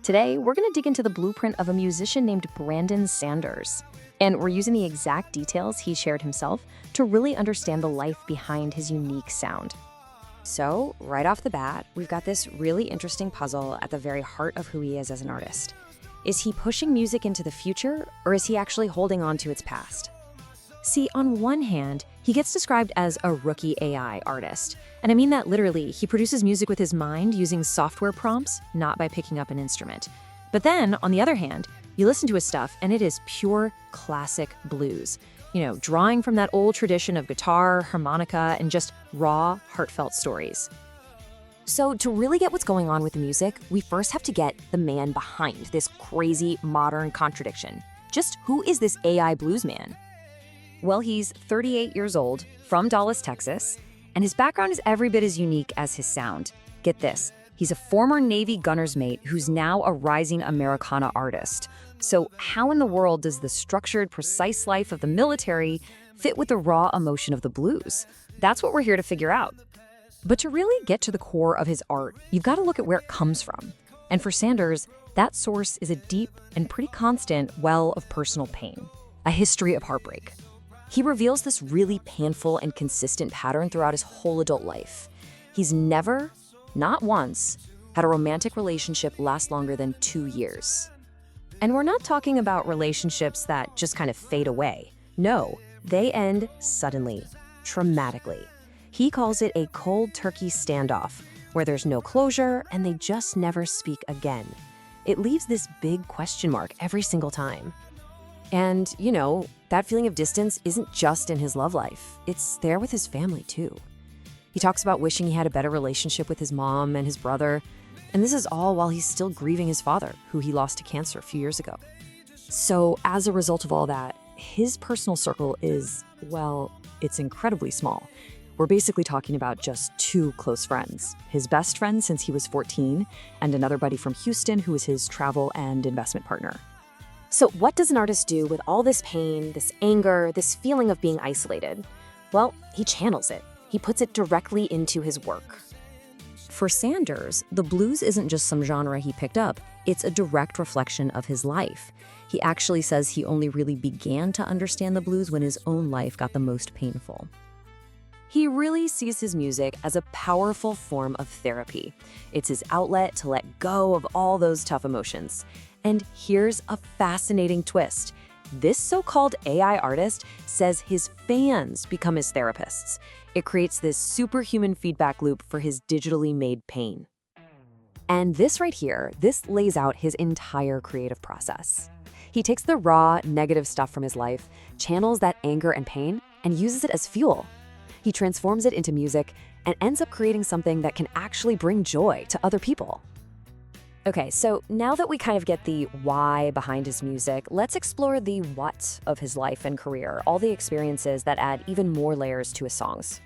Today, we're going to dig into the blueprint of a musician named Branden Sanders. And we're using the exact details he shared himself to really understand the life behind his unique sound. So, right off the bat, we've got this really interesting puzzle at the very heart of who he is as an artist. Is he pushing music into the future, or is he actually holding on to its past? See, on one hand, he gets described as a rookie AI artist. And I mean that literally. He produces music with his mind using software prompts, not by picking up an instrument. But then, on the other hand, you listen to his stuff and it is pure classic blues. Drawing from that old tradition of guitar, harmonica, and just raw, heartfelt stories. So to really get what's going on with the music, we first have to get the man behind this crazy modern contradiction. Just who is this AI blues man? Well, he's 38 years old, from Dallas, Texas, and his background is every bit as unique as his sound. Get this, he's a former Navy gunner's mate who's now a rising Americana artist. So how in the world does the structured, precise life of the military fit with the raw emotion of the blues? That's what we're here to figure out. But to really get to the core of his art, you've got to look at where it comes from. And for Sanders, that source is a deep and pretty constant well of personal pain, a history of heartbreak. He reveals this really painful and consistent pattern throughout his whole adult life. He's never, not once, had a romantic relationship last longer than 2 years. And we're not talking about relationships that just kind of fade away. No, they end suddenly, traumatically. He calls it a cold turkey standoff, where there's no closure and they just never speak again. It leaves this big question mark every single time. And, that feeling of distance isn't just in his love life. It's there with his family, too. He talks about wishing he had a better relationship with his mom and his brother. And this is all while he's still grieving his father, who he lost to cancer a few years ago. So as a result of all that, his personal circle is, well, it's incredibly small. We're basically talking about just 2 close friends. His best friend since he was 14, and another buddy from Houston who is his travel and investment partner. So what does an artist do with all this pain, this anger, this feeling of being isolated? Well, he channels it. He puts it directly into his work. For Sanders, the blues isn't just some genre he picked up. It's a direct reflection of his life. He actually says he only really began to understand the blues when his own life got the most painful. He really sees his music as a powerful form of therapy. It's his outlet to let go of all those tough emotions. And here's a fascinating twist. This so-called AI artist says his fans become his therapists. It creates this superhuman feedback loop for his digitally made pain. And this right here, this lays out his entire creative process. He takes the raw, negative stuff from his life, channels that anger and pain, and uses it as fuel. He transforms it into music and ends up creating something that can actually bring joy to other people. Okay, so now that we kind of get the why behind his music, let's explore the what of his life and career, all the experiences that add even more layers to his songs.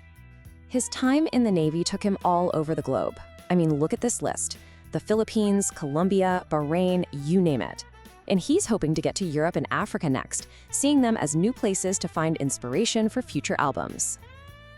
His time in the Navy took him all over the globe. I mean, look at this list. The Philippines, Colombia, Bahrain, you name it. And he's hoping to get to Europe and Africa next, seeing them as new places to find inspiration for future albums.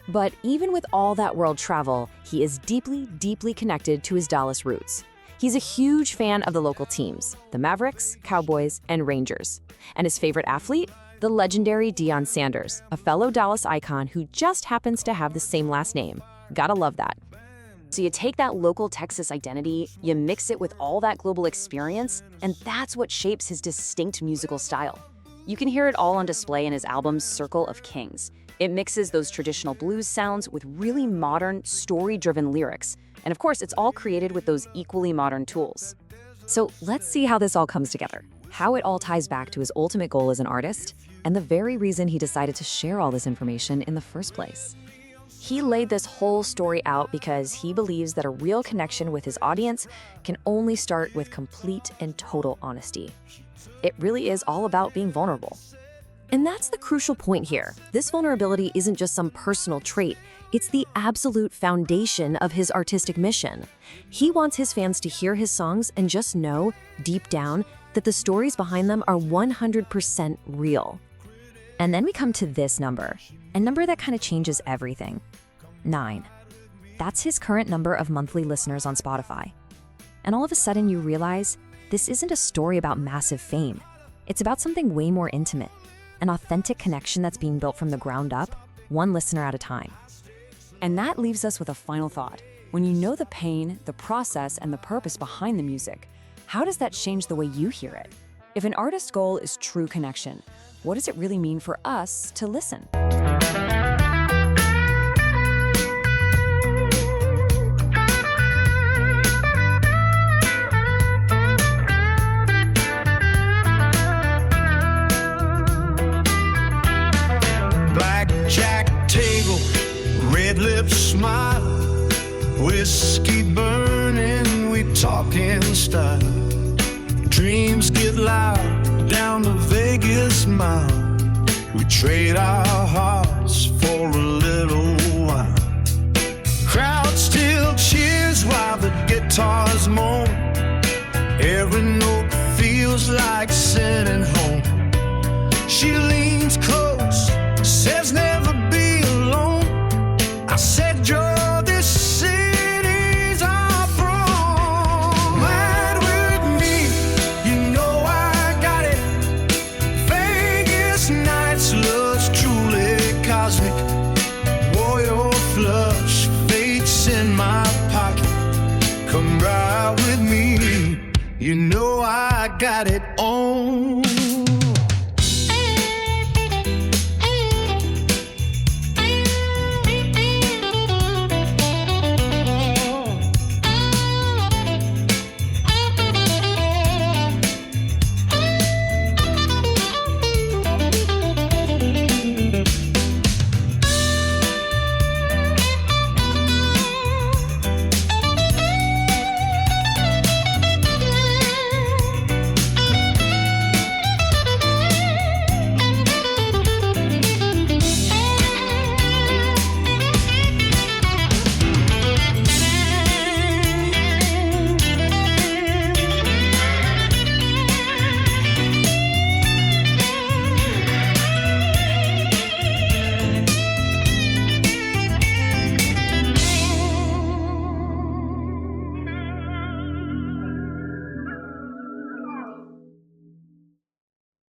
But even with all that world travel, he is deeply, deeply connected to his Dallas roots. He's a huge fan of the local teams, the Mavericks, Cowboys, and Rangers. And his favorite athlete? The legendary Deion Sanders, a fellow Dallas icon who just happens to have the same last name. Gotta love that. So you take that local Texas identity, you mix it with all that global experience, and that's what shapes his distinct musical style. You can hear it all on display in his album Circle of Kings. It mixes those traditional blues sounds with really modern, story-driven lyrics. And of course, it's all created with those equally modern tools. So let's see how this all comes together, how it all ties back to his ultimate goal as an artist, and the very reason he decided to share all this information in the first place. He laid this whole story out because he believes that a real connection with his audience can only start with complete and total honesty. It really is all about being vulnerable. And that's the crucial point here. This vulnerability isn't just some personal trait. It's the absolute foundation of his artistic mission. He wants his fans to hear his songs and just know, deep down, that the stories behind them are 100% real. And then we come to this number, a number that kind of changes everything. 9. That's his current number of monthly listeners on Spotify. And all of a sudden you realize this isn't a story about massive fame. It's about something way more intimate, an authentic connection that's being built from the ground up, one listener at a time. And that leaves us with a final thought. When you know the pain, the process, and the purpose behind the music, how does that change the way you hear it? If an artist's goal is true connection, what does it really mean for us to listen? Blackjack table, red lips smile, whiskey burning, we talk in style. Dreams get loud down the Vegas mile. We trade our hearts for a little while. Crowd still cheers while the guitars moan. Every note feels like sending home. She leans close, says never be alone. I said you're this city's our prom. Ride with me, you know I got it. Vegas nights, love's truly cosmic. Royal flush, fate's in my pocket. Come ride with me, you know I got it on.